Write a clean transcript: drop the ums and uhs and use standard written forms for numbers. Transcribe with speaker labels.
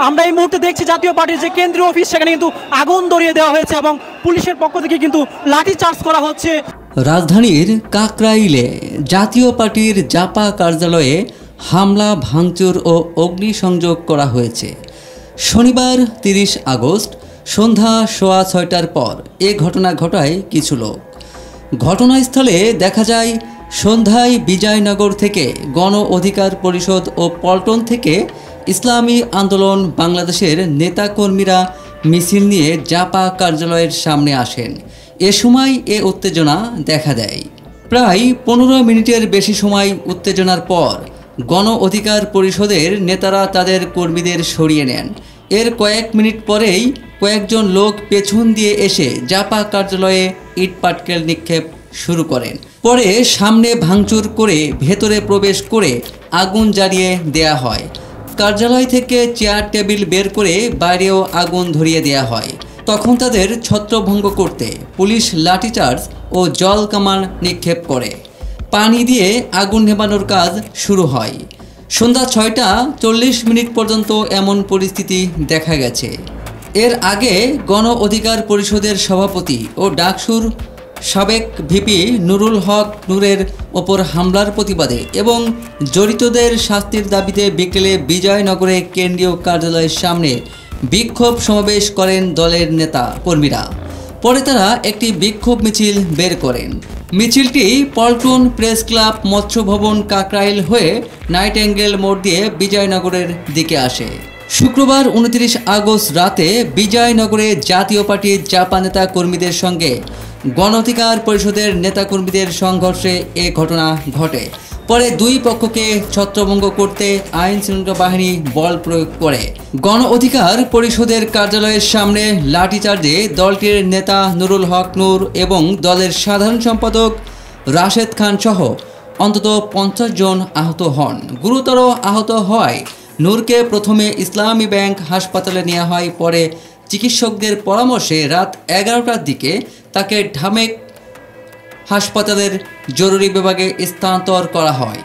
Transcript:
Speaker 1: আমরা এই মুহূর্তে দেখছি জাতীয় পার্টির যে কেন্দ্রীয় অফিস সেখানে কিন্তু আগুন ধরিয়ে দেওয়া হয়েছে এবং পুলিশের পক্ষ থেকে কিন্তু লাঠি চার্জ করা হচ্ছে।
Speaker 2: রাজধানীর কাকরাইলে জাতীয় পার্টির জাপা কার্যালয়ে হামলা, ভাঙচুর ও অগ্নিসংযোগ করা হয়েছে। শনিবার 30 আগস্ট সন্ধ্যা 6:15টার পর এ ঘটনা ঘটায় কিছু লোক। ঘটনাস্থলে দেখা যায় সন্ধ্যায় বিজয়নগর থেকে গণ অধিকার পরিষদ ও পল্টন থেকে ইসলামী আন্দোলন বাংলাদেশের নেতাকর্মীরা মিছিল নিয়ে জাপা কার্যালয়ের সামনে আসেন। এ সময় এ উত্তেজনা দেখা দেয়। প্রায় 15 মিনিটের বেশি সময় উত্তেজনার পর গণ অধিকার পরিষদের নেতারা তাদের কর্মীদের সরিয়ে নেন। এর কয়েক মিনিট পরেই কয়েকজন লোক পেছন দিয়ে এসে জাপা কার্যালয়ে ইটপাটকেল নিক্ষেপ শুরু করেন। পরে সামনে ভাঙচুর করে ভেতরে প্রবেশ করে আগুন জ্বালিয়ে দেয়া হয়। কার্যালয় থেকে চেয়ার টেবিল বের করে বাইরেও আগুন ধরিয়ে দেয়া হয়। তখন তাদের ছত্রভঙ্গ করতে পুলিশ লাঠিচার্জ ও জল কামান নিক্ষেপ করে। পানি দিয়ে আগুন নেভানোর কাজ শুরু হয়। সন্ধ্যা 6:40 পর্যন্ত এমন পরিস্থিতি দেখা গেছে। এর আগে গণ অধিকার পরিষদের সভাপতি ও ডাকসুর সাবেক ভিপি নুরুল হক নূরের ওপর হামলার প্রতিবাদে এবং জড়িতদের শাস্তির দাবিতে বিকেলে বিজয়নগরে কেন্দ্রীয় কার্যালয়ের সামনে বিক্ষোভ সমাবেশ করেন দলের নেতা কর্মীরা। পরে তারা একটি বিক্ষোভ মিছিল বের করেন। মিছিলটি পল্টন প্রেস ক্লাব, মৎস্য ভবন, কাকরাইল হয়ে নাইটেঙ্গেল মোড় দিয়ে বিজয়নগরের দিকে আসে। শুক্রবার 29 আগস্ট রাতে বিজয়নগরে জাতীয় পার্টির জাপা নেতা কর্মীদের সঙ্গে গণ অধিকার পরিষদের নেতাকর্মীদের সংঘর্ষে এ ঘটনা ঘটে। পরে দুই পক্ষকে ছত্রভঙ্গ করতে আইন শৃঙ্খলা বাহিনী বল প্রয়োগ করে। গণ অধিকার পরিষদের কার্যালয়ের সামনে লাঠিচার্জে দলটির নেতা নুরুল হক নূর এবং দলের সাধারণ সম্পাদক রাশেদ খান সহ অন্তত 50 জন আহত হন। গুরুতর আহত হওয়ায় নূরকে প্রথমে ইসলামী ব্যাংক হাসপাতালে নেওয়া হয়। পরে চিকিৎসকদের পরামর্শে রাত 11টার দিকে তাকে ঢামেক হাসপাতালের জরুরি বিভাগে স্থানান্তর করা হয়।